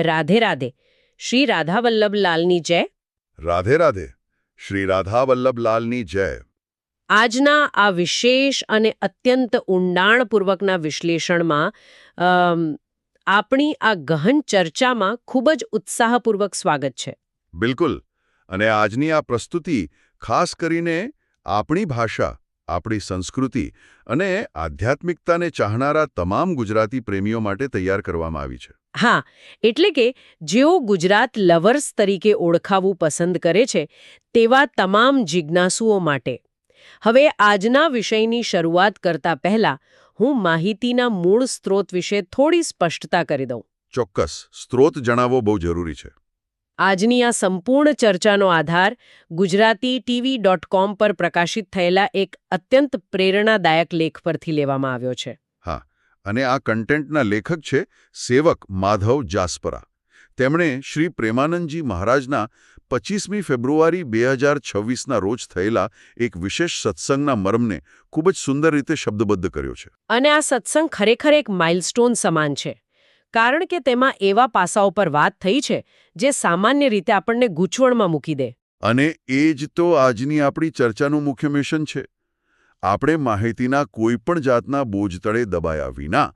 રાધે રાધે. શ્રી રાધા વલ્લભલાલની જય. રાધે રાધે. શ્રી રાધા વલ્લભલાલની જય. આજના આ વિશેષ અને અત્યંત ઊંડાણપૂર્વકના વિશ્લેષણમાં આપણી આ ગહન ચર્ચામાં ખૂબ જ ઉત્સાહપૂર્વક સ્વાગત છે. બિલકુલ. અને આજની આ પ્રસ્તુતિ ખાસ કરીને આપણી ભાષા, આપણી સંસ્કૃતિ અને આધ્યાત્મિકતાને ચાહનારા તમામ ગુજરાતી પ્રેમીઓ માટે તૈયાર કરવામાં આવી છે. હા, એટલે કે જેઓ ગુજરાત લવર્સ તરીકે ઓળખાવું પસંદ કરે છે તેવા તમામ જિજ્ઞાસુઓ માટે. હવે આજના વિષયની શરૂઆત કરતા પહેલા હું માહિતીના મૂળ સ્ત્રોત વિશે થોડી સ્પષ્ટતા કરી દઉં. ચોક્કસ. સ્ત્રોત જણાવવો બહુ જરૂરી છે. આજની આ સંપૂર્ણ ચર્ચાનો આધાર ગુજરાતીTV.com પર પ્રકાશિત થયેલા એક અત્યંત પ્રેરણાદાયક લેખ પરથી લેવામાં આવ્યો છે. હા, અને આ કન્ટેન્ટના લેખક છે સેવક માધવ જાસ્પરા. તેમણે શ્રી પ્રેમાનંદજી મહારાજના 25મી ફેબ્રુઆરી 2026ના રોજ થયેલા એક વિશેષ સત્સંગના મર્મને ખૂબ જ સુંદર રીતે શબ્દબદ્ધ કર્યો છે. અને આ સત્સંગ ખરેખર એક માઇલસ્ટોન સમાન છે, કારણ કે તેમાં એવા પાસાઓ પર વાત થઈ છે જે સામાન્ય રીતે આપણને ગૂંચવણમાં મૂકી દે. અને એ જ તો આજની આપણી ચર્ચાનું મુખ્ય મિશન છે. આપણે માહિતીના કોઈ પણ જાતના બોજ તળે દબાયા વિના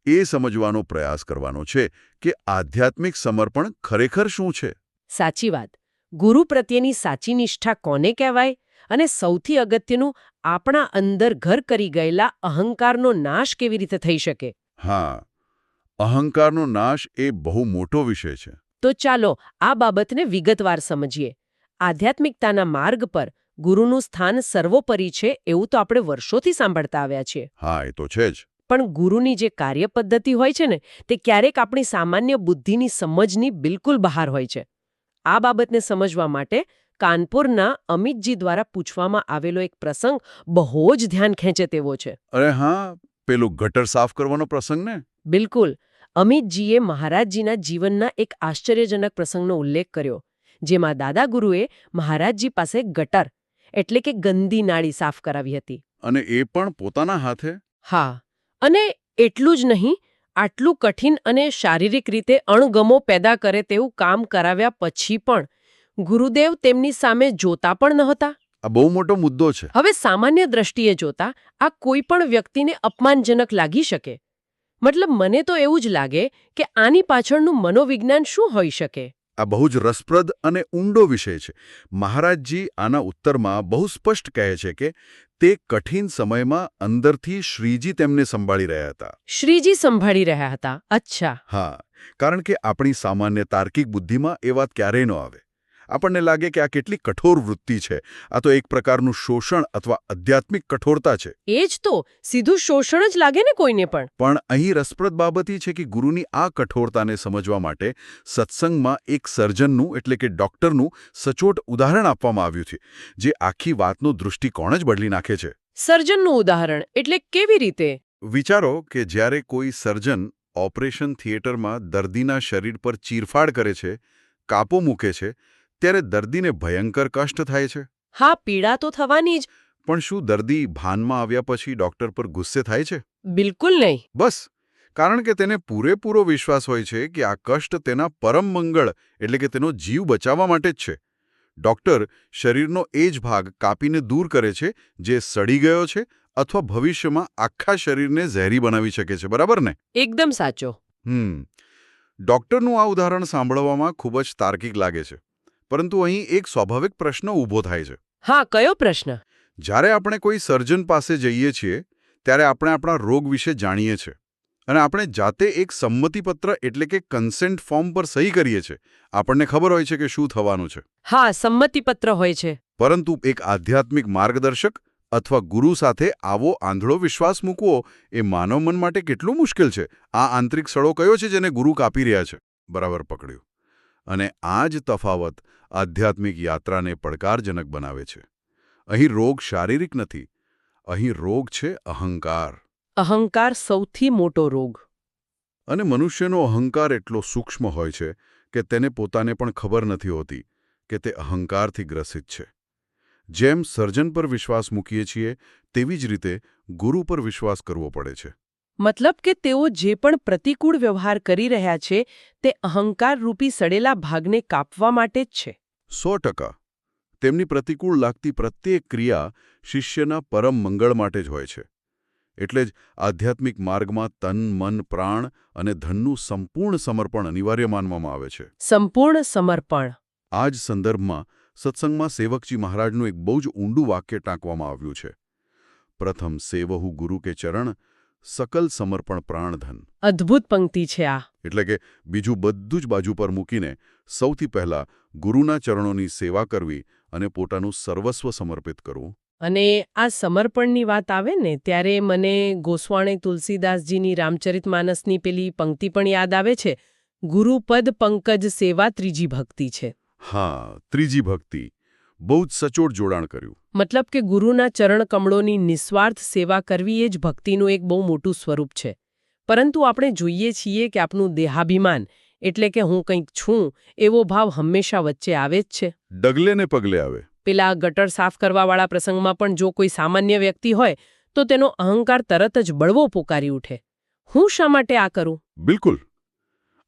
એ સમજવાનો પ્રયાસ કરવાનો છે કે આધ્યાત્મિક સમર્પણ ખરેખર શું છે. સાચી વાત. ગુરુ પ્રત્યેની સાચી નિષ્ઠા કોને કહેવાય? અને સૌથી અગત્યનું, આપણા અંદર ઘર કરી ગયેલા અહંકારનો નાશ કેવી રીતે થઈ શકે? હા, અહંકારનો નાશ એ બહુ મોટો વિષય છે. તો ચાલો આ બાબતને વિગતવાર સમજીએ. આધ્યાત્મિકતાના માર્ગ પર ગુરુનું સ્થાન સર્વોપરી છે એવું તો આપણે વર્ષોથી સાંભળતા આવ્યા છીએ. હા, એ તો છે જ. પણ ગુરુની જે કાર્યપદ્ધતિ હોય છે ને, તે ક્યારેક આપણી સામાન્ય બુદ્ધિની સમજની બિલકુલ બહાર હોય છે. આ બાબતને સમજવા માટે કાનપુરના અમિતજી દ્વારા પૂછવામાં આવેલો એક પ્રસંગ બહુ જ ધ્યાન ખેંચે તેવો છે. અરે હા, પેલું ગટર સાફ કરવાનો પ્રસંગ ને? બિલકુલ. અમિતજીએ મહારાજજીના જીવનના એક આશ્ચર્યજનક પ્રસંગનો ઉલ્લેખ કર્યો, જેમાં દાદા ગુરુએ મહારાજજી પાસે ગટર એટલે કે ગંદી નાળી સાફ કરાવી હતી. અને એ પણ પોતાના હાથે? હા, અને એટલું જ નહીં, આટલું કઠિન અને શારીરિક રીતે અણગમો પેદા કરે તેવું કામ કરાવ્યા પછી પણ ગુરુદેવ તેમની સામે જોતા પણ નહોતા. આ બહુ મોટો મુદ્દો છે. હવે સામાન્ય દ્રષ્ટિએ જોતા આ કોઈ પણ વ્યક્તિને અપમાનજનક લાગી શકે. મતલબ, મને તો એવું જ લાગે કે આની પાછળનું મનોવિજ્ઞાન શું હોઈ શકે. આ બહુ જ રસપ્રદ અને ઊંડો વિષય છે. મહારાજજી આના ઉત્તરમાં બહુ સ્પષ્ટ કહે છે કે તે કઠિન સમયમાં અંદરથી શ્રીજી તેમને સંભાળી રહ્યા હતા. શ્રીજી સંભાળી રહ્યા હતા? અચ્છા. હા, કારણ કે આપણી સામાન્ય તાર્કિક બુદ્ધિમાં એ વાત ક્યારેય ન આવે. આપણને લાગે કે આ કેટલી કઠોર વૃત્તિ છે, આ તો એક પ્રકારનું શોષણ અથવા આધ્યાત્મિક કઠોરતા છે. એ જ તો, સીધું શોષણ જ લાગે ને કોઈને પણ. પણ અહીં રસપ્રદ બાબત એ છે કે ગુરુની આ કઠોરતાને સમજવા માટે સત્સંગમાં એક સર્જનનું એટલે કે ડોક્ટરનું સચોટ ઉદાહરણ આપવામાં આવ્યું છે, જે આખી વાતનો દૃષ્ટિકોણ જ બદલી નાખે છે. સર્જનનું ઉદાહરણ એટલે કેવી રીતે? વિચારો કે જ્યારે કોઈ સર્જન ઓપરેશન થિયેટરમાં દર્દીના શરીર પર ચીરફાડ કરે છે, કાપો મૂકે છે, ત્યારે દર્દીને ભયંકર કષ્ટ થાય છે. હા, પીડા તો થવાની જ. પણ શું દર્દી ભાનમાં આવ્યા પછી ડોક્ટર પર ગુસ્સે થાય છે? બિલકુલ નહીં. બસ, કારણ કે તેને પૂરેપૂરો વિશ્વાસ હોય છે કે આ કષ્ટ તેના પરમ મંગળ એટલે કે તેનો જીવ બચાવવા માટે જ છે. ડોક્ટર શરીરનો એ જ ભાગ કાપીને દૂર કરે છે જે સડી ગયો છે અથવા ભવિષ્યમાં આખા શરીરને ઝેરી બનાવી શકે છે. બરાબર ને? એકદમ સાચો. ડોક્ટરનું આ ઉદાહરણ સાંભળવામાં ખૂબ જ તાર્કિક લાગે છે, પરંતુ અહીં એક સ્વાભાવિક પ્રશ્ન ઊભો થાય છે. હા, કયો પ્રશ્ન? જ્યારે આપણે કોઈ સર્જન પાસે જઈએ છીએ ત્યારે આપણે આપણા રોગ વિશે જાણીએ છીએ અને આપણે જાતે એક સંમતિપત્ર એટલે કે કન્સેન્ટ ફોર્મ પર સહી કરીએ છીએ. આપણને ખબર હોય છે કે શું થવાનું છે. હા, સંમતિપત્ર હોય છે. પરંતુ એક આધ્યાત્મિક માર્ગદર્શક અથવા ગુરુ સાથે આવો આંધળો વિશ્વાસ મૂકવો એ માનવ મન માટે કેટલું મુશ્કેલ છે. આ આંતરિક સડો કયો છે જેને ગુરુ કાપી રહ્યા છે? બરાબર પકડ્યું. અને આ જ તફાવત આધ્યાત્મિક યાત્રાને પડકારજનક બનાવે છે. અહીં રોગ શારીરિક નથી, અહીં રોગ છે અહંકાર. અહંકાર સૌથી મોટો રોગ. અને મનુષ્યનો અહંકાર એટલો સૂક્ષ્મ હોય છે કે તેને પોતાને પણ ખબર નથી હોતી કે તે અહંકારથી ગ્રસિત છે. જેમ સર્જન પર વિશ્વાસ મૂકીએ છીએ તેવી જ રીતે ગુરુ પર વિશ્વાસ કરવો પડે છે. મતલબ કે તેઓ જે પણ પ્રતિકૂળ વ્યવહાર કરી રહ્યા છે તે અહંકાર રૂપી સડેલા ભાગને કાપવા માટે જ છે. 100%. તેમની પ્રતિકૂળ લાગતી પ્રત્યેક ક્રિયા શિષ્યના પરમ મંગળ માટે જ હોય છે. એટલે જ આધ્યાત્મિક માર્ગમાં તન, મન, પ્રાણ અને ધનનું સંપૂર્ણ સમર્પણ અનિવાર્ય માનવામાં આવે છે. સંપૂર્ણ સમર્પણ. આ જ સંદર્ભમાં સત્સંગમાં સેવકજી મહારાજનું એક બહુ જ ઊંડું વાક્ય ટાંકવામાં આવ્યું છે. પ્રથમ સેવહુ ગુરુ કે ચરણ, સકલ સમર્પણ પ્રાણધન. અદ્ભુત પંક્તિ છે આ. એટલે કે બીજું બધું જ બાજુ પર મૂકીને સૌથી પહેલા ગુરુના ચરણોની સેવા કરવી અને પોતાનું સર્વસ્વ સમર્પિત કરવું. અને આ સમર્પણની વાત આવે ને ત્યારે મને ગોસ્વામી તુલસીદાસજીની રામચરિતમાનસની પેલી પંક્તિ પણ યાદ આવે છે, ગુરુપદ પંકજ સેવા ત્રીજી ભક્તિ છે. હા, ત્રીજી ભક્તિ. બહુ જ સચોટ જોડાણ કર્યું. મતલબ કે ગુરુના ચરણ કમળોની નિસ્વાર્થ સેવા કરવી એ જ ભક્તિનું એક બહુ મોટું સ્વરૂપ છે. પરંતુ આપણે જોઈએ છીએ કે આપણું દેહાભિમાન એટલે કે હું કંઈક છું એવો ભાવ હંમેશા વચ્ચે આવે જ છે. ડગલે ને પગલે આવે. પેલા ગટર સાફ કરવાવાળા પ્રસંગમાં પણ જો કોઈ સામાન્ય વ્યક્તિ હોય તો તેનો અહંકાર તરત જ બળવો પોકારી ઉઠે, હું શા માટે આ કરું? બિલકુલ.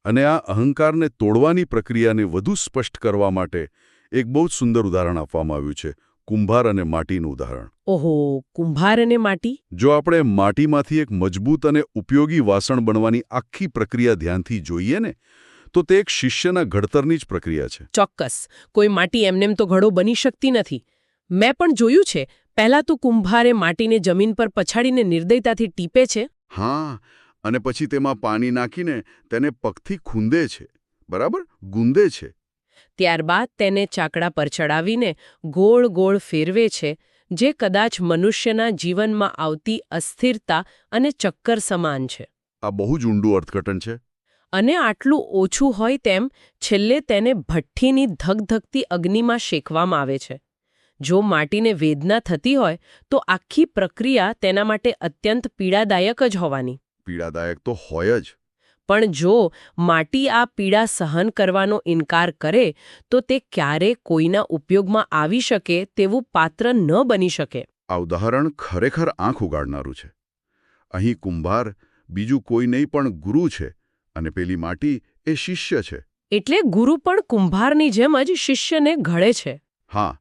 અને આ અહંકારને તોડવાની પ્રક્રિયાને વધુ સ્પષ્ટ કરવા માટે એક બહુ જ સુંદર ઉદાહરણ આપવામાં આવ્યું છે, કુંભાર અને માટીનું ઉદાહરણ. ઓહો, કુંભાર અને માટી? જો આપણે માટીમાંથી એક મજબૂત અને ઉપયોગી વાસણ બનવાની આખી પ્રક્રિયા ધ્યાનથી જોઈએ ને તો તે એક શિષ્યના ઘડતરની જ પ્રક્રિયા છે. ચોક્કસ. કોઈ માટી એમનેમ તો ઘડો બની શકતી નથી. મેં પણ જોયું છે, પહેલા તો કુંભારે માટીને જમીન પર પછાડીને નિર્દયતાથી ટીપે છે. હા, અને પછી તેમાં પાણી નાખીને તેને પગથી ખૂંદે છે, બરાબર, ગૂંદે છે. ત્યારબાદ તેને ચાકડા પર ચડાવીને ગોળ ગોળ ફેરવે છે, જે કદાચ મનુષ્યના જીવનમાં આવતી અસ્થિરતા અને ચક્કર સમાન છે. આ બહુ જ ઊંડું અર્થઘટન છે. અને આટલું ઓછું હોય તેમ છેલ્લે તેને ભઠ્ઠીની ધગધગતી અગ્નિમાં શેકવામાં આવે છે. જો માટીને વેદના થતી હોય તો આખી પ્રક્રિયા તેના માટે અત્યંત પીડાદાયક જ હોવાની. પીડાદાયક તો હોય જ. પણ જો માટી આ પીડા સહન કરવાનો ઇનકાર કરે તો તે ક્યારે કોઈના ઉપયોગમાં આવી શકે તેવું પાત્ર ન બની શકે. આ ઉદાહરણ ખરેખર આંખ ઉગાડનારું છે. અહીં કુંભાર બીજું કોઈ નહીં પણ ગુરુ છે અને પેલી માટી એ શિષ્ય છે. એટલે ગુરુ પણ કુંભારની જેમ જ શિષ્યને ઘડે છે. હા,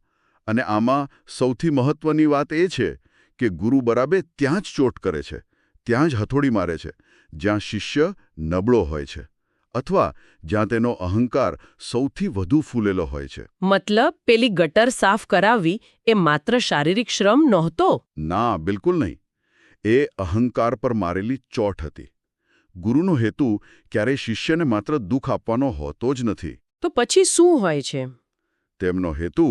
અને આમાં સૌથી મહત્વની વાત એ છે કે ગુરુ બરાબર ત્યાં જ ચોટ કરે છે, ત્યાં જ હથોડી મારે છે, જ્યાં શિષ્ય નબળો હોય છે અથવા જ્યાં તેનો અહંકાર સૌથી વધુ ફૂલેલો હોય છે. મતલબ પેલી ગટર સાફ કરાવવી એ માત્ર શારીરિક શ્રમ નહોતો? ના, બિલકુલ નહીં. એ અહંકાર પર મારેલી ચોટ હતી. ગુરુનો હેતુ ક્યારેય શિષ્યને માત્ર દુઃખ આપવાનો હોતો જ નથી. તો પછી શું હોય છે? તેમનો હેતુ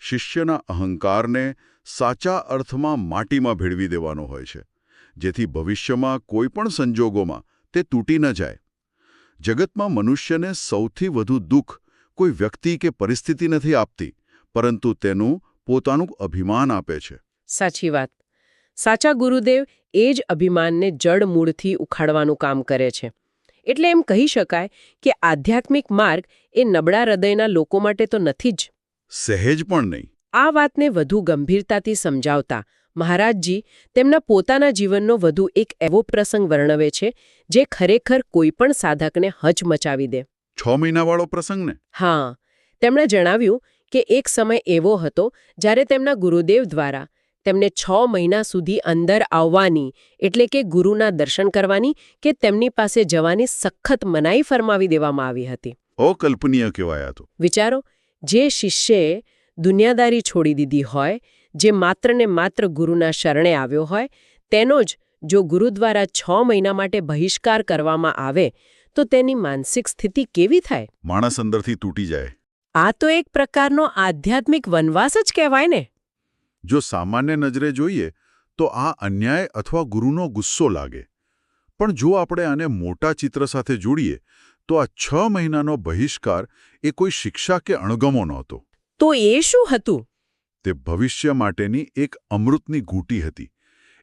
શિષ્યના અહંકારને સાચા અર્થમાં માટીમાં ભેળવી દેવાનો હોય છે, જેથી ભવિષ્યમાં કોઈ પણ સંજોગોમાં તે તૂટી ન જાય. જગતમાં મનુષ્યને સૌથી વધુ દુઃખ કોઈ વ્યક્તિ કે પરિસ્થિતિ નથી આપતી, પરંતુ તેનું પોતાનું અભિમાન આપે છે. સાચી વાત. સાચા ગુરુદેવ એ જ અભિમાનને જડ મૂળથી ઉખાડવાનું કામ કરે છે. એટલે એમ કહી શકાય કે આધ્યાત્મિક માર્ગ એ નબળા હૃદયના લોકો માટે તો નથી જ. સહેજ પણ નહીં. આ વાતને વધુ ગંભીરતાથી સમજાવતા મહારાજજી તેમના પોતાના જીવનનો વધુ એક એવો પ્રસંગ વર્ણવે છે જે ખરેખર કોઈ પણ સાધકને હચમચાવી દે. 6 મહિનાવાળો પ્રસંગ ને? હા. તેમણે જણાવ્યું કે એક સમય એવો હતો જ્યારે તેમના ગુરુદેવ દ્વારા તેમને 6 મહિના સુધી અંદર આવવાની એટલે કે ગુરુના દર્શન કરવાની કે તેમની પાસે જવાની સખત મનાઈ ફરમાવી દેવામાં આવી હતી. અકલ્પનીય કહેવાય તો. વિચારો, જે શિષ્યએ દુનિયાદારી છોડી દીધી હોય, જે માત્ર ને માત્ર ગુરુના શરણે આવ્યો હોય, તેનો જ જો ગુરુ દ્વારા 6 મહિના માટે બહિષ્કાર કરવામાં આવે તો તેની માનસિક સ્થિતિ કેવી થાય? માણસ અંદરથી તૂટી જાય. આ તો એક પ્રકારનો આધ્યાત્મિક વનવાસ જ કહેવાય ને. જો સામાન્ય નજરે જોઈએ તો આ અન્યાય અથવા ગુરુનો ગુસ્સો લાગે. પણ જો આપણે આને મોટા ચિત્ર સાથે જોડીએ તો આ 6 મહિનાનો બહિષ્કાર એ કોઈ શિક્ષા કે અણગમો નહોતો. તો એ શું હતું? તે ભવિષ્ય માટેની એક અમૃતની ઘૂંટી હતી.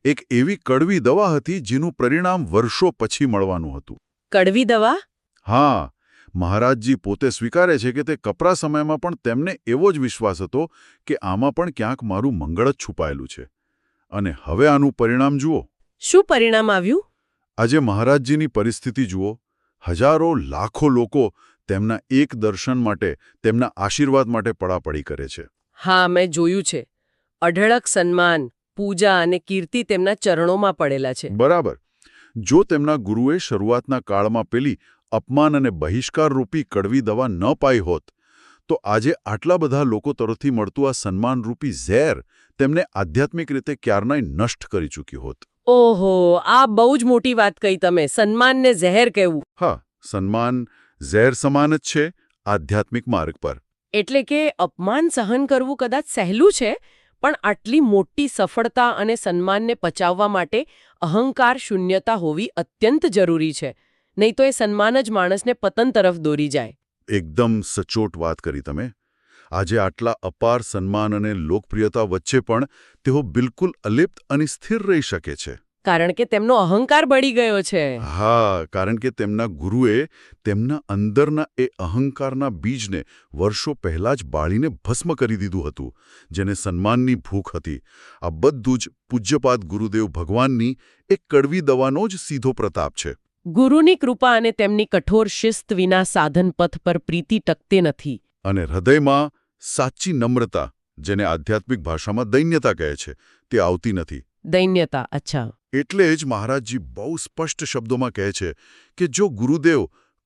એક એવી કડવી દવા હતી જેનું પરિણામ વર્ષો પછી મળવાનું હતું. કડવી દવા? હા. મહારાજજી પોતે સ્વીકારે છે કે તે કપરા સમયમાં પણ તેમને એવો જ વિશ્વાસ હતો કે આમાં પણ ક્યાંક મારું મંગળ જ છુપાયેલું છે. અને હવે આનું પરિણામ જુઓ. શું પરિણામ આવ્યું? આજે મહારાજજીની પરિસ્થિતિ જુઓ. હજારો લાખો લોકો તેમના એક દર્શન માટે, તેમના આશીર્વાદ માટે પડાપડી કરે છે. હા, મેં જોયું છે. અઢળક સન્માન, પૂજા અને કીર્તિ તેમના ચરણોમાં પડેલા છે. બરાબર. જો તેમના ગુરુએ શરૂઆતના કાળમાં પેલી અપમાન અને બહિષ્કારરૂપી કડવી દવા ન પાઈ હોત, તો આજે આટલા બધા લોકો તરફથી મળતું આ સન્માનરૂપી ઝેર તેમને આધ્યાત્મિક રીતે ક્યારનાય નષ્ટ કરી ચૂક્યું હોત. ઓહો, આ બહુ જ મોટી વાત કહી તમે. સન્માનને ઝેર કહેવું. હા, સન્માન ઝેર સમાન જ છે આધ્યાત્મિક માર્ગ પર. એટલે કે અપમાન સહન કરવું કદાચ સહેલું છે, પણ આટલી મોટી સફળતા અને સન્માનને પચાવવા માટે અહંકાર શૂન્યતા હોવી અત્યંત જરૂરી છે. નહીં તો એ સન્માન જ માણસને પતન તરફ દોરી જાય. એકદમ સચોટ વાત કરી તમે. આજે આટલા અપાર સન્માન અને લોકપ્રિયતા વચ્ચે પણ તેઓ બિલકુલ અલિપ્ત અને સ્થિર રહી શકે છે. કારણ કે તેમનો અહંકાર બળી ગયો છે. હા, કારણ કે તેમના ગુરુએ તેમના અંદરના એ અહંકારના બીજને વર્ષો પહેલા જ બાળીને ભસ્મ કરી દીધું હતું, જેને સન્માનની ભૂખ હતી. આ બધું જ પૂજ્યપાદ ગુરુદેવ ભગવાનની એક કડવી દવાનો જ સીધો પ્રતાપ છે. ગુરુની કૃપા અને તેમની કઠોર શિસ્ત વિના સાધન પથ પર પ્રીતિ ટકતે નથી. અને હૃદયમાં સાચી નમ્રતા, જેને આધ્યાત્મિક ભાષામાં દૈન્યતા કહે છે, તે આવતી નથી. દૈન્યતા, અચ્છા. એટલે જ મહારાજજી બહુ સ્પષ્ટ શબ્દોમાં કહે છે કે જો ગુરુદેવ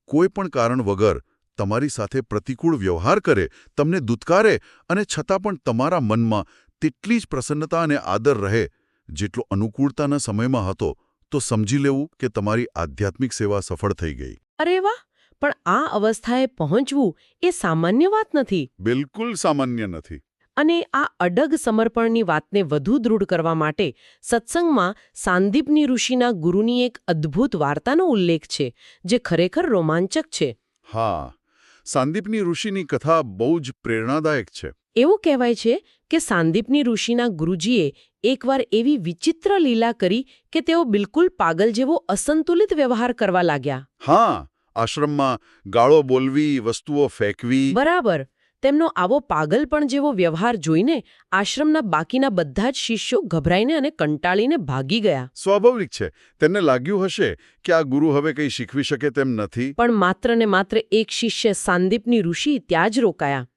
કોઈ પણ કારણ વગર તમારી સાથે પ્રતિકૂળ વ્યવહાર કરે, તમને દુત્કારે અને છતાં પણ તમારા મનમાં તેટલી જ પ્રસન્નતા અને આદર રહે જેટલો અનુકૂળતાના સમયમાં હતો, તો સમજી લેવું કે તમારી આધ્યાત્મિક સેવા સફળ થઈ ગઈ. અરે વાહ! પણ આ અવસ્થાએ પહોંચવું એ સામાન્ય વાત નથી. બિલકુલ સામાન્ય નથી. અને આ અડગ સમર્પણની વાતને વધુ દૃઢ કરવા માટે સત્સંગમાં સાંદીપની ઋષિના ગુરુની એક અદ્ભુત વાર્તાનો ઉલ્લેખ છે, જે ખરેખર રોમાંચક છે. હા, સાંદીપની ઋષિની કથા બહુ જ પ્રેરણાદાયક છે. એવું કહેવાય છે કે સાંદીપની ઋષિના ગુરુજીએ એકવાર એવી વિચિત્ર લીલા કરી કે તેઓ બિલકુલ પાગલ જેવો અસંતુલિત વ્યવહાર કરવા લાગ્યા. હા, આશ્રમમાં ગાળો બોલવી, વસ્તુઓ ફેંકવી. બરાબર. તેમનો આવો પાગલપણ જેવો વ્યવહાર જોઈને આશ્રમના બાકીના બધા જ શિષ્યો ગભરાઈને અને કંટાળીને ભાગી ગયા. સ્વાભાવિક છે. તેમને લાગ્યું હશે કે આ ગુરુ હવે કંઈ શીખવી શકે તેમ નથી. પણ માત્ર ને માત્ર એક શિષ્ય સાંદીપની ઋષિ ત્યાં જ રોકાયા.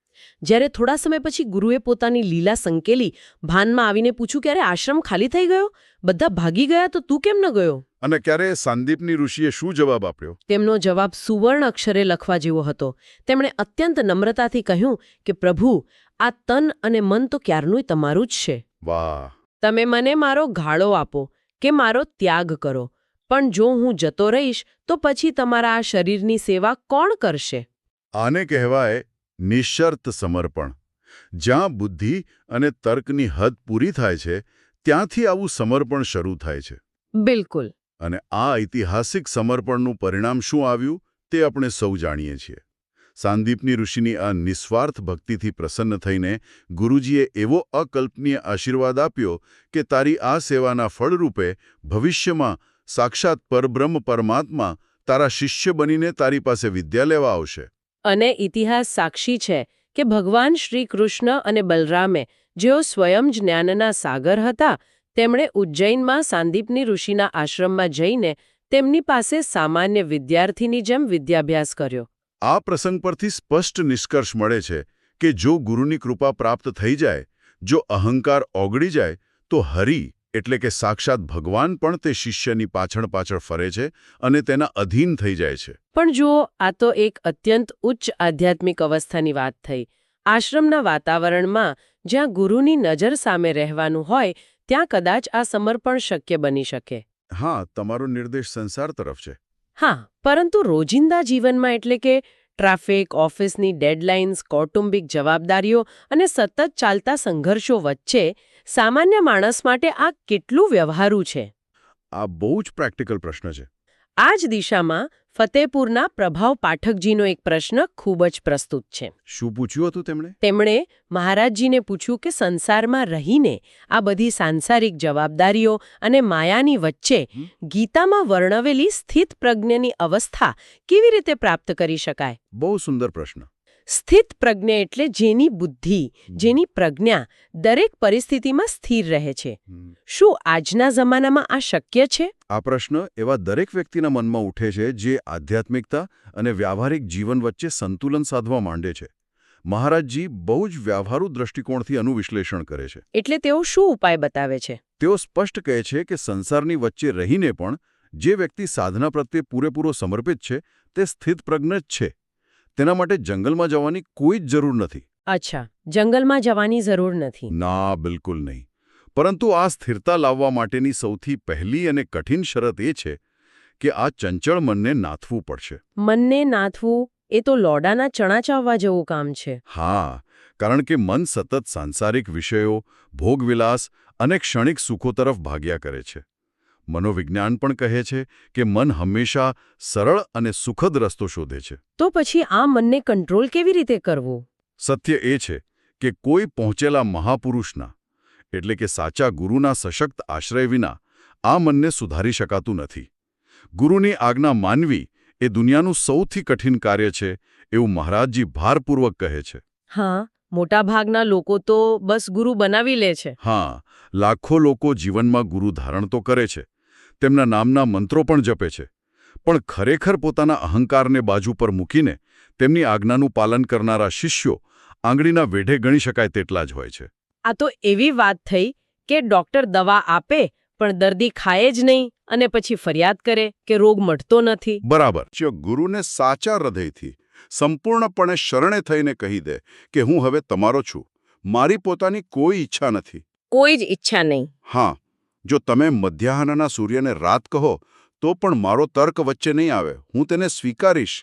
જ્યારે થોડા સમય પછી ગુરુએ પોતાની લીલા સંકેલી ભાનમાં આવીને પૂછ્યું, ક્યારે આશ્રમ ખાલી થઈ ગયો? બધા ભાગી ગયા તો તું કેમ ન ગયો? અને ક્યારે સાંદીપની ઋષિએ શું જવાબ આપ્યો? તેમનો જવાબ સુવર્ણ અક્ષરે લખવા જેવો હતો. તેમણે અત્યંત નમ્રતાથી કહ્યું કે પ્રભુ, આ તન અને મન તો ક્યારનુંય તમારું જ છે. વાહ! તમે મને મારો ગાળો આપો કે મારો ત્યાગ કરો, પણ જો હું જતો રહીશ તો પછી તમારા આ શરીરની સેવા કોણ કરશે? આને કહેવાય નિઃશર્ત સમર્પણ. જ્યાં બુદ્ધિ અને તર્કની હદ પૂરી થાય છે, ત્યાંથી આવું સમર્પણ શરૂ થાય છે. બિલકુલ. અને આ ઐતિહાસિક સમર્પણનું પરિણામ શું આવ્યું તે આપણે સૌ જાણીએ છીએ. સાંદીપની ઋષિની આ નિસ્વાર્થ ભક્તિથી પ્રસન્ન થઈને ગુરુજીએ એવો અકલ્પનીય આશીર્વાદ આપ્યો કે તારી આ સેવાના ફળરૂપે ભવિષ્યમાં સાક્ષાત પરબ્રહ્મ પરમાત્મા તારા શિષ્ય બનીને તારી પાસે વિદ્યા લેવા આવશે. અને ઇતિહાસ સાક્ષી છે કે ભગવાન શ્રી કૃષ્ણ અને બલરામે, જેઓ સ્વયં જ્ઞાનના સાગર હતા, તેમણે ઉજ્જૈનમાં સાંદીપની ઋષિના આશ્રમમાં જઈને તેમની પાસે સામાન્ય વિદ્યાર્થીની જેમ વિદ્યાભ્યાસ કર્યો. આ પ્રસંગ પરથી સ્પષ્ટ નિષ્કર્ષ મળે છે કે જો ગુરુની કૃપા પ્રાપ્ત થઈ જાય, જો અહંકાર ઓગળી જાય, તો હરિ એટલે કે સાક્ષાત ભગવાન પણ તે શિષ્યની પાછળ ફરે છે અને તેના અધીન થઈ જાય છે. પણ જુઓ, આ તો એક અત્યંત ઉચ્ચ આધ્યાત્મિક અવસ્થાની વાત થઈ. આશ્રમના વાતાવરણમાં જ્યાં ગુરુની નજર સામે રહેવાનું હોય, ત્યાં કદાચ આ સમર્પણ શક્ય બની શકે. હા, તમારો નિર્દેશ સંસાર તરફ છે. હા, પરંતુ રોજિંદા જીવનમાં, એટલે કે ટ્રાફિક, ઓફિસની ડેડલાઇન્સ, કૌટુંબિક જવાબદારીઓ અને સતત ચાલતા સંઘર્ષો વચ્ચે સામાન્ય માણસ માટે આ કેટલું વ્યવહારુ છે? આ બહુ જ પ્રેક્ટિકલ પ્રશ્ન છે. આ જ દિશામાં ફતેપુરના પ્રભાવ પાઠકજીનો એક પ્રશ્ન ખૂબ જ પ્રસ્તુત છે. શું પૂછ્યું હતું તેમણે? તેમણે મહારાજજીને પૂછ્યું કે સંસારમાં રહીને આ બધી સાંસારિક જવાબદારીઓ અને માયાની વચ્ચે ગીતામાં વર્ણવેલી સ્થિત પ્રજ્ઞની અવસ્થા કેવી રીતે પ્રાપ્ત કરી શકાય? બહુ સુંદર પ્રશ્ન. સ્થિત પ્રજ્ઞ એટલે જેની બુદ્ધિ, જેની પ્રજ્ઞા દરેક પરિસ્થિતિમાં સ્થિર રહે છે. શું આજના જમાનામાં આ શક્ય છે? આ પ્રશ્ન એવા દરેક વ્યક્તિના મનમાં ઉઠે છે જે આધ્યાત્મિકતા અને વ્યાવહારિક જીવન વચ્ચે સંતુલન સાધવા માંડે છે. મહારાજજી બહુ જ વ્યવહારુ દ્રષ્ટિકોણથી આનું વિશ્લેષણ કરે છે. એટલે તેઓ શું ઉપાય બતાવે છે? તેઓ સ્પષ્ટ કહે છે કે સંસારની વચ્ચે રહીને પણ જે વ્યક્તિ સાધના પ્રત્યે પૂરેપૂરો સમર્પિત છે તે સ્થિત પ્રજ્ઞ જ છે. તેના માટે જંગલમાં જવાની કોઈ જ જરૂર નથી. અચ્છા, જંગલમાં જવાની જરૂર નથી. ના, બિલકુલ નહીં. પરંતુ આ સ્થિરતા લાવવા માટેની સૌથી પહેલી અને કઠિન શરત એ છે કે આ ચંચળ મનને નાથવું પડશે. મનને નાથવું એ તો લોડાના ચણા ચાવવા જેવું કામ છે. હા, કારણ કે મન સતત સાંસારિક વિષયો, ભોગવિલાસ અને ક્ષણિક સુખો તરફ ભાગ્યા કરે છે. મનોવિજ્ઞાન પણ કહે છે કે મન હંમેશા સરળ અને સુખદ રસ્તો શોધે છે. તો પછી આ મનને કંટ્રોલ કેવી રીતે કરવું? સત્ય એ છે કે કોઈ પહોંચેલા મહાપુરુષના એટલે કે સાચા ગુરુના સશક્ત આશ્રય વિના આ મનને સુધારી શકાતું નથી. ગુરુની આજ્ઞા માનવી એ દુનિયાનું સૌથી કઠિન કાર્ય છે એવું મહારાજજી ભારપૂર્વક કહે છે. હા, મોટાભાગના લોકો તો બસ ગુરુ બનાવી લે છે. હા, લાખો લોકો જીવનમાં ગુરુ ધારણ તો કરે છે, તેમના નામના મંત્રો પણ જપે છે, પણ ખરેખર પોતાના અહંકારને બાજુ પર મૂકીને તેમની આજ્ઞાનું પાલન કરનારા શિષ્યો આંગળીના વેઢે ગણી શકાય તેટલા જ હોય છે. આ તો એવી વાત થઈ કે ડોક્ટર દવા આપે પણ દર્દી ખાય જ નહીં અને પછી ફરિયાદ કરે કે રોગ મટતો નથી. બરાબર. જો ગુરુને સાચા હૃદયથી સંપૂર્ણપણે શરણે થઈને કહી દે કે હું હવે તમારો છું, મારી પોતાની કોઈ ઈચ્છા નથી. કોઈ જ ઈચ્છા નહીં. હા, જો તમે મધ્યાહનના સૂર્યને રાત કહો તો પણ મારો તર્ક વચ્ચે નહીં આવે, હું તેને સ્વીકારીશ.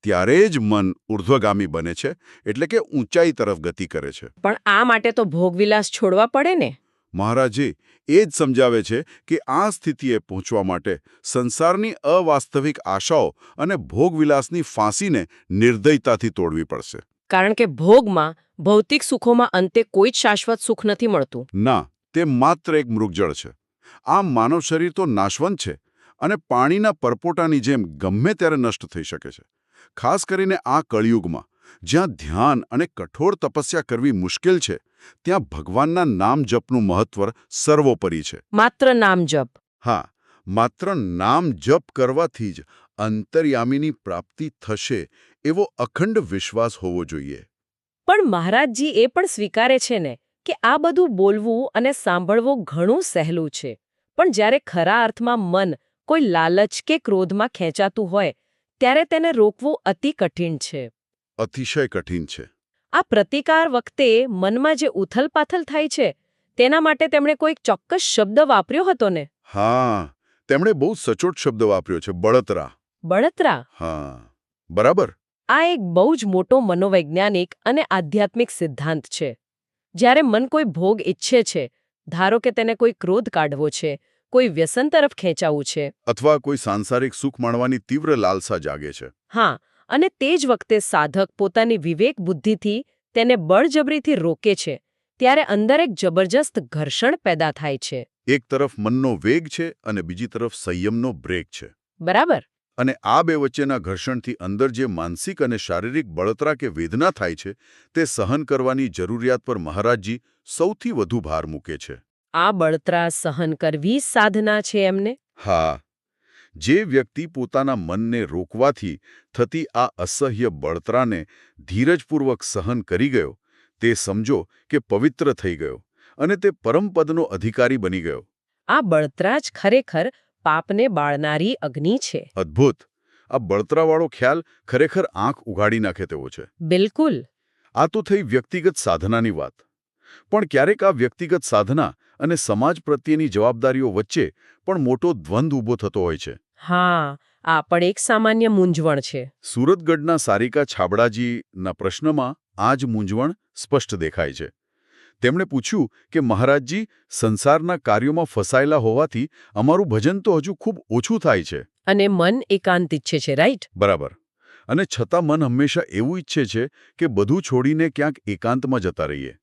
ત્યારે જ મન ઉર્ધ્વગામી બને છે, એટલે કે ઊંચાઈ તરફ ગતિ કરે છે. પણ આ માટે તો ભોગવિલાસ છોડવા પડે ને? મહારાજજી એ જ સમજાવે છે કે આ સ્થિતિએ પહોંચવા માટે સંસારની અવાસ્તવિક આશાઓ અને ભોગવિલાસની ફાંસીને નિર્દયતાથી તોડવી પડશે. કારણ કે ભોગમાં, ભૌતિક સુખોમાં અંતે કોઈ જ શાશ્વત સુખ નથી મળતું. ના, તે માત્ર એક મૃગજળ છે. આ માનવ શરીર તો નાશવંત છે અને પાણીના પરપોટાની જેમ ગમે ત્યારે નષ્ટ થઈ શકે છે. ખાસ કરીને આ કળિયુગમાં, જ્યાં ધ્યાન અને કઠોર તપસ્યા કરવી મુશ્કેલ છે, ત્યાં ભગવાનના નામ જપનું મહત્વ સર્વોપરી છે. માત્ર નામ જપ? હા, માત્ર નામ જપ કરવાથી જ અંતર્યામીની પ્રાપ્તિ થશે એવો અખંડ વિશ્વાસ હોવો જોઈએ. પણ મહારાજજી એ પણ સ્વીકારે છે ને કે આ બધું બોલવું અને સાંભળવું ઘણું સહેલું છે, પણ જ્યારે ખરા અર્થમાં મન કોઈ લાલચ કે ક્રોધમાં ખેંચાતું હોય ત્યારે તેને રોકવું અતિ કઠિન છે. અતિશય કઠિન છે. આ પ્રતિકાર વખતે મનમાં જે ઉથલપાથલ થાય છે તેના માટે તેમણે કોઈક ચોક્કસ શબ્દ વાપર્યો હતો ને? હા, તેમણે બહુ સચોટ શબ્દ વાપર્યો છે, બળતરા. બળતરા? હા, બરાબર. આ એક બહુ જ મોટો મનોવૈજ્ઞાનિક અને આધ્યાત્મિક સિદ્ધાંત છે. જ્યારે મન કોઈ ભોગ ઈચ્છે છે, ધારો કે તેને કોઈ ક્રોધ કાઢવો છે, કોઈ વ્યસન તરફ ખેંચાવું છે, અથવા કોઈ સાંસારિક સુખ માણવાની તીવ્ર લાલસા જાગે છે. હા, અને તે જ વખતે સાધક પોતાની વિવેક બુદ્ધિથી તેને બળજબરીથી રોકે છે, ત્યારે અંદર એક જબરજસ્ત ઘર્ષણ પેદા થાય છે. એક તરફ મનનો વેગ છે અને બીજી તરફ સંયમનો બ્રેક છે. બરાબર. અને આ બે વચ્ચેના ઘર્ષણથી અંદર જે માનસિક અને શારીરિક બળતરા કે વેદના થાય છે તે સહન કરવાની જરૂરિયાત પર મહારાજજી સૌથી વધુ ભાર મૂકે છે. આ બળતરા સહન કરવી સાધના છે એમને? હા, જે વ્યક્તિ પોતાના મનને રોકવાથી થતી આ અસહ્ય બળતરાને ધીરજપૂર્વક સહન કરી ગયો, તે સમજો કે પવિત્ર થઈ ગયો અને તે પરમપદનો અધિકારી બની ગયો. આ બળતરા જ ખરેખર પાપને બાળનારી અગ્નિ છે. અદ્ભુત. આ બળતરાવાળો ખ્યાલ ખરેખર આંખ ઉઘાડી નાખે તેવો છે. બિલકુલ. આ તો થઈ વ્યક્તિગત સાધનાની વાત. પણ ક્યારેક આ વ્યક્તિગત સાધના અને સમાજ પ્રત્યેની જવાબદારીઓ વચ્ચે પણ મોટો દ્વંદ્વ ઊભો થતો હોય છે. હા, આ પણ એક સામાન્ય મૂંઝવણ છે. સુરતગઢના સારિકા છાબડાજીના પ્રશ્નમાં આ જ મૂંઝવણ સ્પષ્ટ દેખાય છે. તેમણે પૂછ્યું કે મહારાજજી, સંસારના કાર્યોમાં ફસાયેલા હોવાથી અમારું ભજન તો હજુ ખૂબ ઓછું થાય છે. અને મન એકાંત ઈચ્છે છે, રાઈટ? બરાબર. અને છતાં મન હંમેશા એવું ઈચ્છે છે કે બધું છોડીને ક્યાંક એકાંતમાં જતા રહીએ.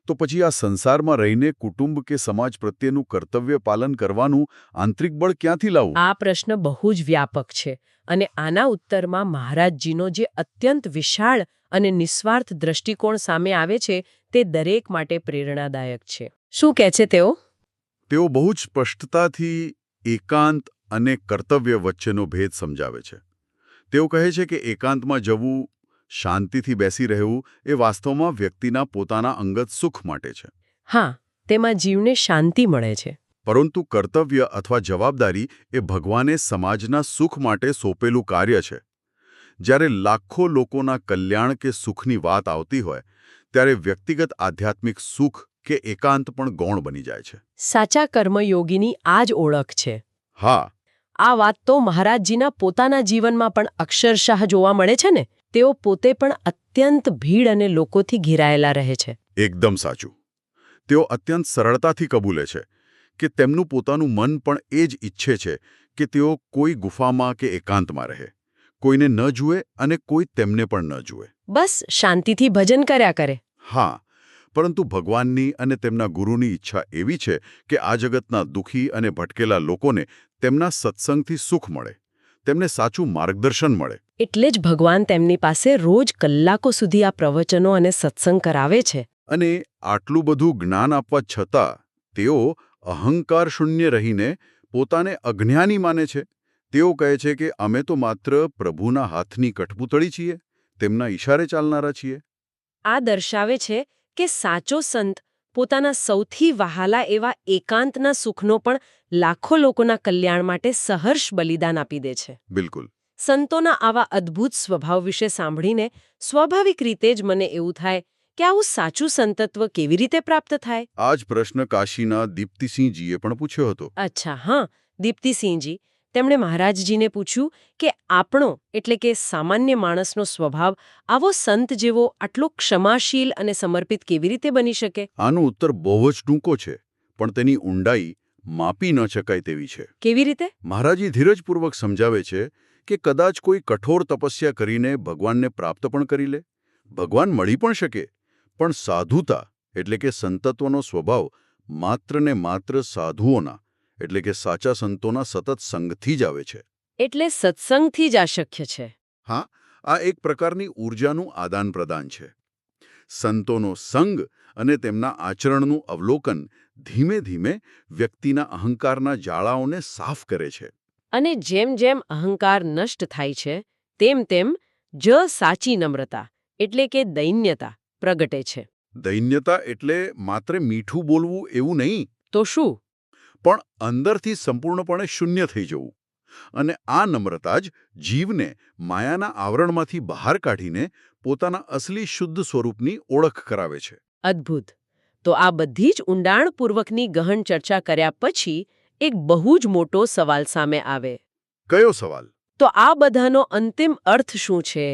તો પછી આ સંસારમાં રહીને કુટુંબ કે સમાજ પ્રત્યેનું કર્તવ્ય પાલન કરવાનું આંતરિક બળ ક્યાંથી લાવવું? આ પ્રશ્ન બહુ જ વ્યાપક છે અને આના ઉત્તરમાં મહારાજજીનો જે અત્યંત વિશાળ અને નિસ્વાર્થ દ્રષ્ટિકોણ સામે આવે છે તે દરેક માટે પ્રેરણાદાયક છે. શું કહે છે તેઓ? તેઓ બહુ જ સ્પષ્ટતાથી એકાંત અને કર્તવ્ય વચ્ચેનો ભેદ સમજાવે છે. તેઓ કહે છે કે એકાંતમાં જવું, શાંતિથી બેસી રહેવું એ વાસ્તવમાં વ્યક્તિના પોતાના અંગત સુખ માટે છે. હા, તેમાં જીવને શાંતિ મળે છે. પરંતુ કર્તવ્ય અથવા જવાબદારી એ ભગવાને સમાજના સુખ માટે સોંપેલું કાર્ય છે. જ્યારે લાખો લોકોના કલ્યાણ કે સુખની વાત આવતી હોય ત્યારે વ્યક્તિગત આધ્યાત્મિક સુખ કે એકાંત પણ ગૌણ બની જાય છે. સાચા કર્મયોગીની આ જ ઓળખ છે. હા, આ વાત તો મહારાજજીના પોતાના જીવનમાં પણ અક્ષરશઃ જોવા મળે છે ને. તેઓ પોતે પણ અત્યંત ભીડ અને લોકોથી ઘેરાયેલા રહે છે. એકદમ સાચું. તેઓ અત્યંત સરળતાથી કબૂલે છે કે તેમનું પોતાનું મન પણ એ જ ઈચ્છે છે કે તેઓ કોઈ ગુફામાં કે એકાંતમાં રહે, કોઈને ન જુએ અને કોઈ તેમને પણ ન જુએ. બસ શાંતિથી ભજન કર્યા કરે. હા, પરંતુ ભગવાનની અને તેમના ગુરુની ઈચ્છા એવી છે કે આ જગતના દુઃખી અને ભટકેલા લોકોને તેમના સત્સંગથી સુખ મળે, તેમને સાચું માર્ગદર્શન મળે. એટલે જ ભગવાન તેમની પાસે રોજ કલાકો સુધી આ પ્રવચનો અને સત્સંગ કરાવે છે. અને આટલું બધું જ્ઞાન આપવા છતાં તેઓ અહંકાર શૂન્ય રહીને પોતાને અજ્ઞાની માને છે. તેઓ કહે છે કે અમે તો માત્ર પ્રભુના હાથની કઠપૂતળી છીએ, તેમના ઈશારે ચાલનારા છીએ. આ દર્શાવે છે કે સાચો સંત પોતાના સૌથી વહાલા એવા એકાંતના સુખનો પણ લાખો લોકોના કલ્યાણ માટે સહર્ષ બલિદાન આપી દે છે. બિલકુલ. સંતોના આવા અદ્ભુત સ્વભાવ વિશે સાંભળીને સ્વાભાવિક રીતે જ મને એવું થાય કે આવું સાચું સંતત્વ કેવી રીતે પ્રાપ્ત થાય? આ જ પ્રશ્ન કાશીના દીપ્તિસિંહજીએ પણ પૂછ્યો હતો. અચ્છા, હા, દીપ્તિસિંહજી. તેમણે મહારાજજીને પૂછ્યું કે આપણો એટલે કે સામાન્ય માણસનો સ્વભાવ આવો સંત જેવો આટલો ક્ષમાશીલ અને સમર્પિત કેવી રીતે બની શકે? આનો ઉત્તર બહુ જ ટૂંકો છે, પણ તેની ઊંડાઈ માપી ન શકાય તેવી છે. કેવી રીતે? મહારાજી ધીરજપૂર્વક સમજાવે છે કે કદાચ કોઈ કઠોર તપસ્યા કરીને ભગવાનને પ્રાપ્ત પણ કરી લે, ભગવાન મળી પણ શકે, પણ સાધુતા એટલે કે સંતત્વનો સ્વભાવ માત્ર ને માત્ર સાધુઓના એટલે કે સાચા સંતોના સતત સંગથી જ આવે છે. એટલે સત્સંગથી જ આ શક્ય છે. હા, આ એક પ્રકારની ઊર્જાનું આદાન પ્રદાન છે. સંતોનો સંગ અને તેમના આચરણનું અવલોકન ધીમે ધીમે વ્યક્તિના અહંકારના જાળાઓને સાફ કરે છે. અને જેમ જેમ અહંકાર નષ્ટ થાય છે તેમ તેમ સાચી નમ્રતા એટલે કે દૈન્યતા પ્રગટે છે. દૈન્યતા એટલે માત્ર મીઠું બોલવું એવું નહીં. તો શું? પણ અંદરથી સંપૂર્ણપણે શૂન્ય થઈ જવું. અને આ નમ્રતા જ જીવને માયાના આવરણમાંથી બહાર કાઢીને પોતાના અસલી શુદ્ધ સ્વરૂપની ઓળખ કરાવે છે. અદ્ભુત. તો આ બધી જ ઊંડાણપૂર્વકની ગહન ચર્ચા કર્યા પછી એક બહુ જ મોટો સવાલ સામે આવે. કયો સવાલ? તો આ બધાનો અંતિમ અર્થ શું છે?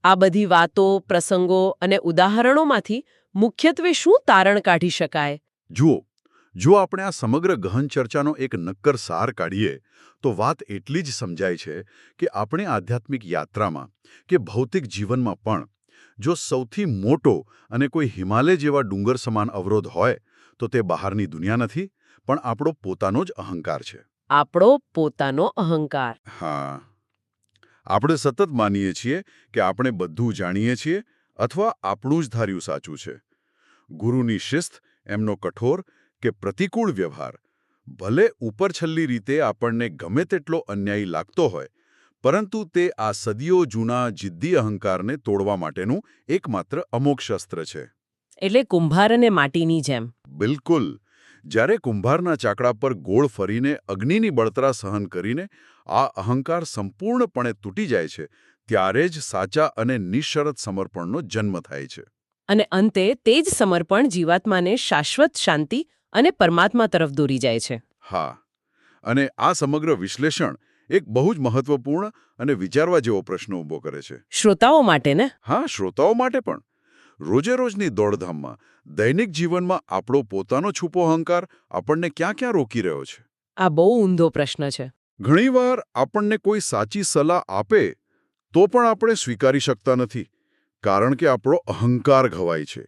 આ બધી વાતો, પ્રસંગો અને ઉદાહરણોમાંથી મુખ્યત્વે શું તારણ કાઢી શકાય? જુઓ, જો આપણે આ સમગ્ર ગહન ચર્ચાનો એક નક્કર સાર કાઢીએ તો વાત એટલી જ સમજાય છે કે આપણે આધ્યાત્મિક યાત્રામાં કે ભૌતિક જીવનમાં પણ જો સૌથી મોટો અને કોઈ હિમાલય જેવા ડુંગર સમાન અવરોધ હોય તો તે બહારની દુનિયા નથી, પણ આપણો પોતાનો જ અહંકાર છે. આપણો પોતાનો અહંકાર. હા, આપણે સતત માનીએ છીએ કે આપણે બધું જાણીએ છીએ અથવા આપણું જ ધાર્યું સાચું છે. ગુરુની શિસ્ત, એમનો કઠોર કે પ્રતિકૂળ વ્યવહાર ભલે ઉપરછલ્લી રીતે આપણને ગમે તેટલો અન્યાયી લાગતો હોય, પરંતુ તે આ સદીઓ જૂના જિદ્દી અહંકારને તોડવા માટેનું એકમાત્ર અમોઘ શસ્ત્ર છે. એટલે કુંભાર અને માટીની જેમ. બિલકુલ. જ્યારે કુંભારના ચાકડા પર ગોળ ફરીને અગ્નિની બળતરા સહન કરીને આ અહંકાર સંપૂર્ણપણે તૂટી જાય છે, ત્યારે જ સાચા અને નિઃશરત સમર્પણનો જન્મ થાય છે. અને અંતે તે જ સમર્પણ જીવાત્માને શાશ્વત શાંતિ અને પરમાત્મા તરફ દોરી જાય છે. હા, અને આ સમગ્ર વિશ્લેષણ એક બહુ જ મહત્વપૂર્ણ અને વિચારવા જેવો પ્રશ્ન ઊભો કરે છે. શ્રોતાઓ માટે ને? હા, શ્રોતાઓ માટે પણ. રોજેરોજની દોડધામમાં, દૈનિક જીવનમાં આપણો પોતાનો છુપો અહંકાર આપણને ક્યાં ક્યાં રોકી રહ્યો છે? આ બહુ ઊંધો પ્રશ્ન છે. ઘણીવાર આપણને કોઈ સાચી સલાહ આપે તો પણ આપણે સ્વીકારી શકતા નથી, કારણ કે આપણો અહંકાર ઘવાય છે.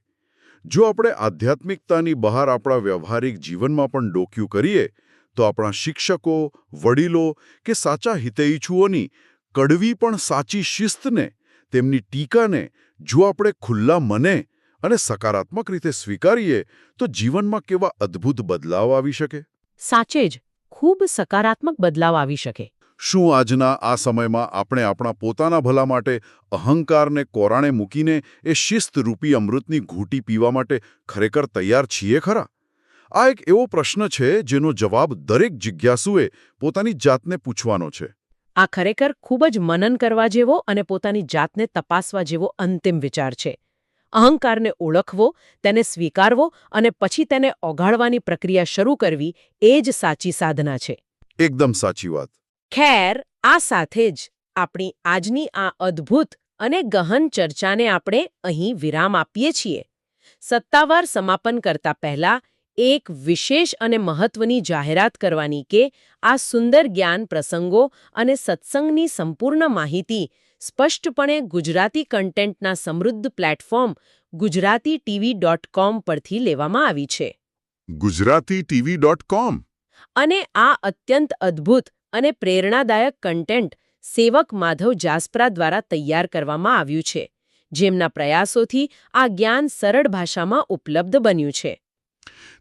જો આપણે આધ્યાત્મિકતાની બહાર આપણા વ્યવહારિક જીવનમાં પણ ડોક્યું કરીએ તો આપણા શિક્ષકો, વડીલો કે સાચા હિતૈષીઓની કડવી પણ સાચી શિસ્તને, તેમની ટીકાને જો આપણે ખુલ્લા મને અને સકારાત્મક રીતે સ્વીકારીએ તો જીવનમાં કેવા અદ્ભુત બદલાવ આવી શકે. સાચે જ ખૂબ સકારાત્મક બદલાવ આવી શકે. શું આજના આ સમયમાં આપણે આપણા પોતાના ભલા માટે અહંકારને કોરાણે મૂકીને એ શિસ્તરૂપી અમૃતની ઘૂંટી પીવા માટે ખરેખર તૈયાર છીએ ખરા? આ એક એવો પ્રશ્ન છે જેનો જવાબ દરેક જિજ્ઞાસુએ પોતાની જાતને પૂછવાનો છે. આ ખરેખર ખૂબ જ મનન કરવા જેવો અને પોતાની જાતને તપાસવા જેવો અંતિમ વિચાર છે. અહંકારને ઓળખવો, તેને સ્વીકારવો અને પછી તેને ઓગાળવાની પ્રક્રિયા શરૂ કરવી એ જ સાચી સાધના છે. એકદમ સાચી વાત. ખેર, આ સાથે જ આપણી આજની આ અદ્ભુત અને ગહન ચર્ચાને આપણે અહીં વિરામ આપીએ છીએ. સત્તાવાર સમાપન કરતા પહેલા એક વિશેષ અને મહત્વની જાહેરાત કરવાની કે આ સુંદર જ્ઞાન પ્રસંગો અને સત્સંગની સંપૂર્ણ માહિતી સ્પષ્ટપણે ગુજરાતી કન્ટેન્ટના સમૃદ્ધ પ્લેટફોર્મ gujaratitv.com પરથી લેવામાં આવી છે. gujaratitv.com. અને આ અત્યંત અદ્ભુત અને પ્રેરણાદાયક કન્ટેન્ટ સેવક માધવ જાસ્પરા દ્વારા તૈયાર કરવામાં આવ્યું છે, જેમના પ્રયાસોથી આ જ્ઞાન સરળ ભાષામાં ઉપલબ્ધ બન્યું છે.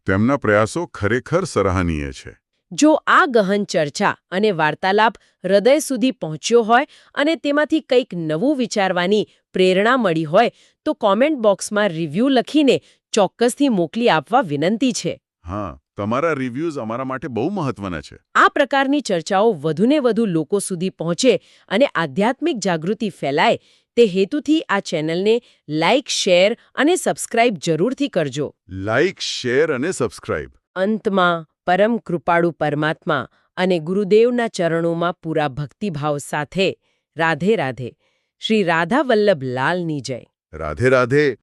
તેમના પ્રયાસો ખરેખર સરાહનીય છે. જો આ ગહન ચર્ચા અને વાર્તાલાપ હૃદય સુધી પહોંચ્યો હોય અને તેમાંથી કંઈક નવું વિચારવાની પ્રેરણા મળી હોય તો કોમેન્ટ બોક્સમાં રિવ્યૂ લખીને ચોક્કસથી મોકલી આપવા વિનંતી છે. હા, તમારા રિવ્યૂઝ અમારા માટે બહુ મહત્વના છે. આ પ્રકારની ચર્ચાઓ વધુને વધુ લોકો સુધી પહોંચે અને આધ્યાત્મિક જાગૃતિ ફેલાય તે હેતુથી આ ચેનલને લાઇક, શેર અને સબસ્ક્રાઇબ જરૂરથી કરજો. લાઇક, શેર અને સબસ્ક્રાઇબ. અંતમાં પરમ કૃપાળુ પરમાત્મા અને ગુરુદેવના ચરણોમાં પૂરા ભક્તિભાવ સાથે રાધે રાધે. શ્રી રાધા વલ્લભ લાલની જય. રાધે રાધે.